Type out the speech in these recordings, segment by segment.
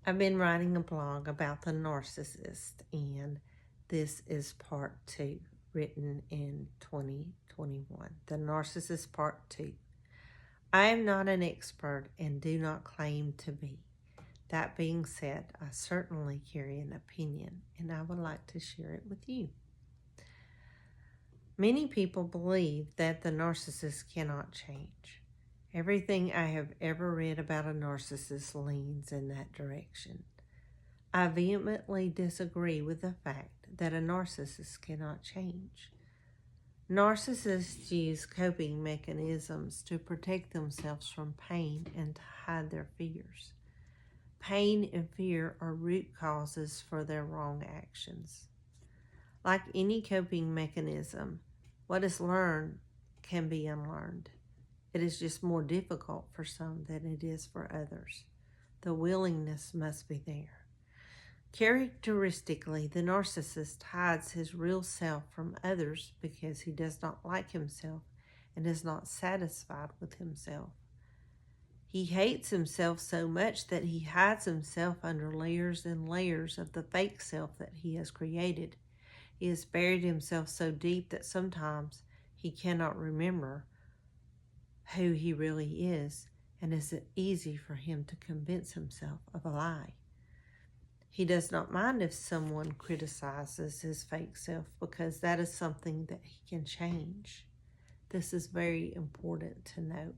I've been writing a blog about the narcissist, and this is part 2, written in 2021. The Narcissist Part 2. I am not an expert and do not claim to be. That being said, I certainly carry an opinion, and I would like to share it with you. Many people believe that the narcissist cannot change. Everything I have ever read about a narcissist leans in that direction. I vehemently disagree with the fact that a narcissist cannot change. Narcissists use coping mechanisms to protect themselves from pain and to hide their fears. Pain and fear are root causes for their wrong actions. Like any coping mechanism, what is learned can be unlearned. It is just more difficult for some than it is for others. The willingness must be there. Characteristically, the narcissist hides his real self from others because he does not like himself and is not satisfied with himself. He hates himself so much that he hides himself under layers and layers of the fake self that he has created. He has buried himself so deep that sometimes he cannot remember who he really is, and it is easy for him to convince himself of a lie. He does not mind if someone criticizes his fake self because that is something that he can change. This is very important to know.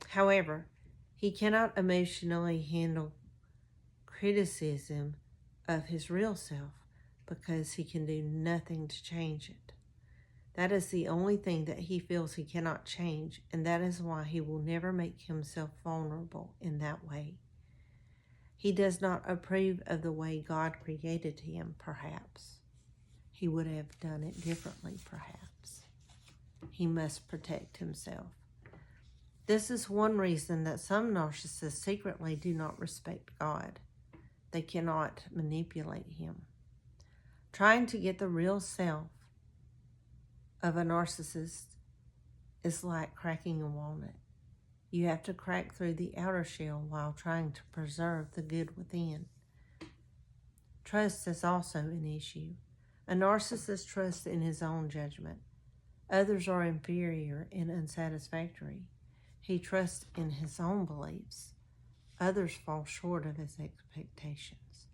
However, he cannot emotionally handle criticism of his real self because he can do nothing to change it. That is the only thing that he feels he cannot change, and that is why he will never make himself vulnerable in that way. He does not approve of the way God created him, perhaps. He would have done it differently, perhaps. He must protect himself. This is one reason that some narcissists secretly do not respect God. They cannot manipulate him. Trying to get the real self of a narcissist is like cracking a walnut. You have to crack through the outer shell while trying to preserve the good within. Trust is also an issue. A narcissist trusts in his own judgment. Others are inferior and unsatisfactory. He trusts in his own beliefs. Others fall short of his expectations.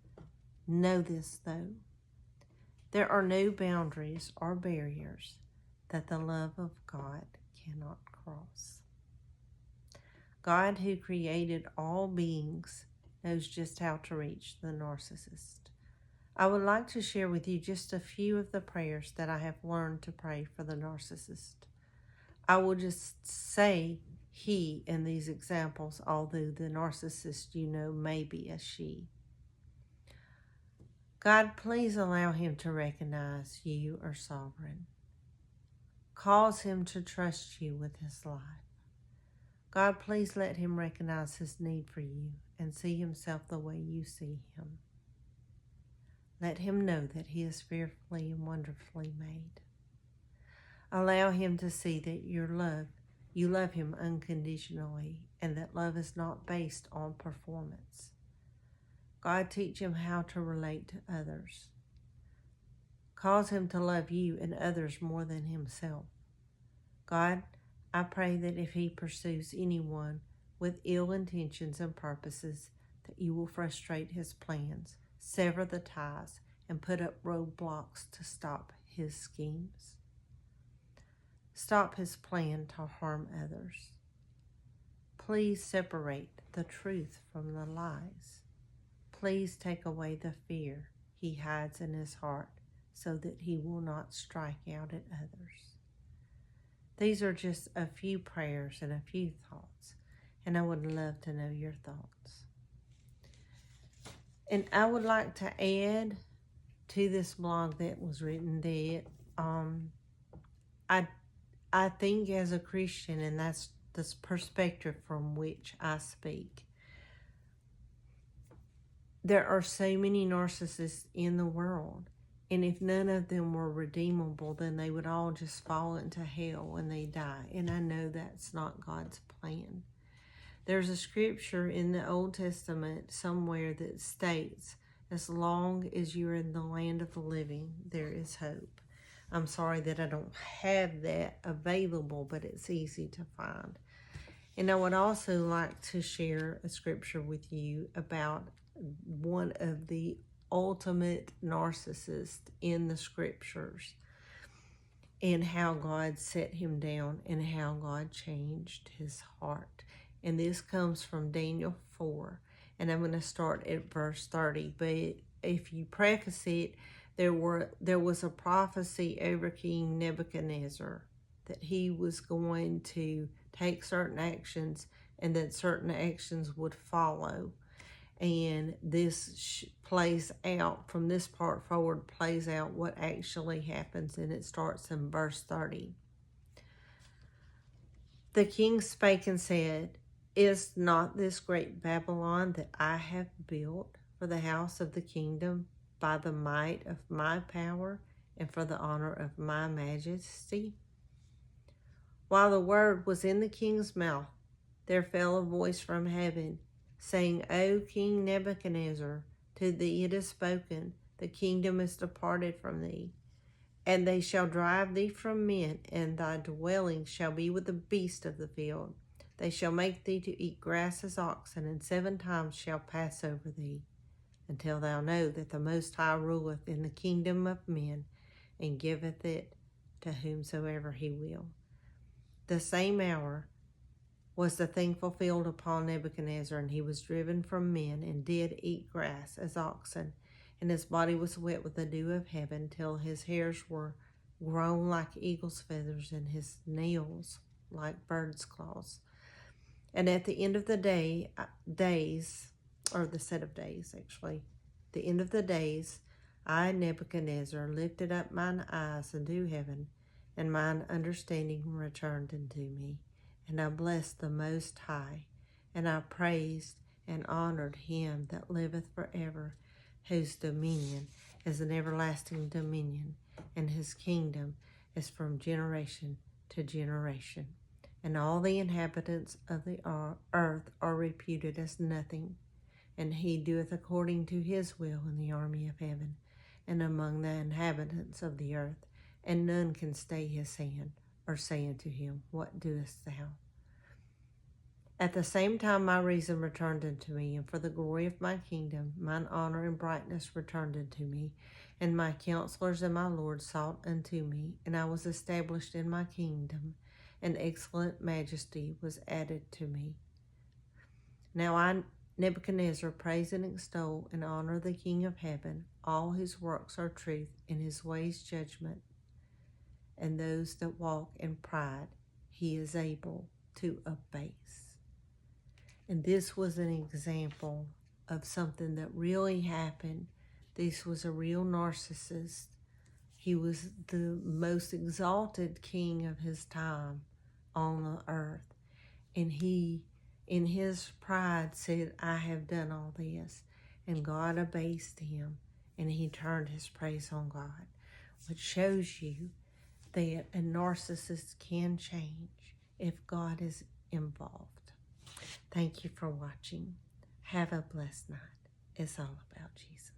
Know this, though. There are no boundaries or barriers that the love of God cannot cross. God, who created all beings, knows just how to reach the narcissist. I would like to share with you just a few of the prayers that I have learned to pray for the narcissist. I will just say he in these examples, although the narcissist may be a she. God, please allow him to recognize you are sovereign. Cause him to trust you with his life. God, please let him recognize his need for you and see himself the way you see him. Let him know that he is fearfully and wonderfully made. Allow him to see that you love him unconditionally, and that love is not based on performance. God, teach him how to relate to others. Cause him to love you and others more than himself. God, I pray that if he pursues anyone with ill intentions and purposes, that you will frustrate his plans, sever the ties, and put up roadblocks to stop his schemes. Stop his plan to harm others. Please separate the truth from the lies. Please take away the fear he hides in his heart so that he will not strike out at others. These are just a few prayers and a few thoughts, and I would love to know your thoughts. And I would like to add to this blog that was written that I think as a Christian, and that's the perspective from which I speak, there are so many narcissists in the world. And if none of them were redeemable, then they would all just fall into hell when they die. And I know that's not God's plan. There's a scripture in the Old Testament somewhere that states, as long as you're in the land of the living, there is hope. I'm sorry that I don't have that available, but it's easy to find. And I would also like to share a scripture with you about one of the ultimate narcissists in the scriptures, and how God set him down and how God changed his heart. And this comes from Daniel 4. And I'm going to start at verse 30. But if you preface it, there was a prophecy over King Nebuchadnezzar that he was going to take certain actions and that certain actions would follow. And this plays out, from this part forward, plays out what actually happens, and it starts in verse 30. The king spake and said, Is not this great Babylon that I have built for the house of the kingdom by the might of my power and for the honor of my majesty? While the word was in the king's mouth, there fell a voice from heaven, saying, O King Nebuchadnezzar, to thee it is spoken, the kingdom is departed from thee, and they shall drive thee from men, and thy dwelling shall be with the beasts of the field. They shall make thee to eat grass as oxen, and 7 times shall pass over thee, until thou know that the Most High ruleth in the kingdom of men, and giveth it to whomsoever he will. The same hour was the thing fulfilled upon Nebuchadnezzar, and he was driven from men, and did eat grass as oxen, and his body was wet with the dew of heaven, till his hairs were grown like eagle's feathers, and his nails like bird's claws. And at the end of the days, or the set of days actually, the end of the days, I, Nebuchadnezzar, lifted up mine eyes unto heaven, and mine understanding returned unto me. And I blessed the Most High, and I praised and honored him that liveth forever, whose dominion is an everlasting dominion, and his kingdom is from generation to generation. And all the inhabitants of the earth are reputed as nothing, and he doeth according to his will in the army of heaven, and among the inhabitants of the earth, and none can stay his hand, or say unto him, What doest thou? At the same time my reason returned unto me, and for the glory of my kingdom mine honor and brightness returned unto me, and my counselors and my lords sought unto me, and I was established in my kingdom, and excellent majesty was added to me. Now I, Nebuchadnezzar, praise and extol and honor the King of heaven. All his works are truth, and his ways judgment, and those that walk in pride he is able to abase. And this was an example of something that really happened. This was a real narcissist. He was the most exalted king of his time on the earth. And he, in his pride, said, I have done all this. And God abased him, and he turned his praise on God, which shows you that a narcissist can change if God is involved. Thank you for watching. Have a blessed night. It's all about Jesus.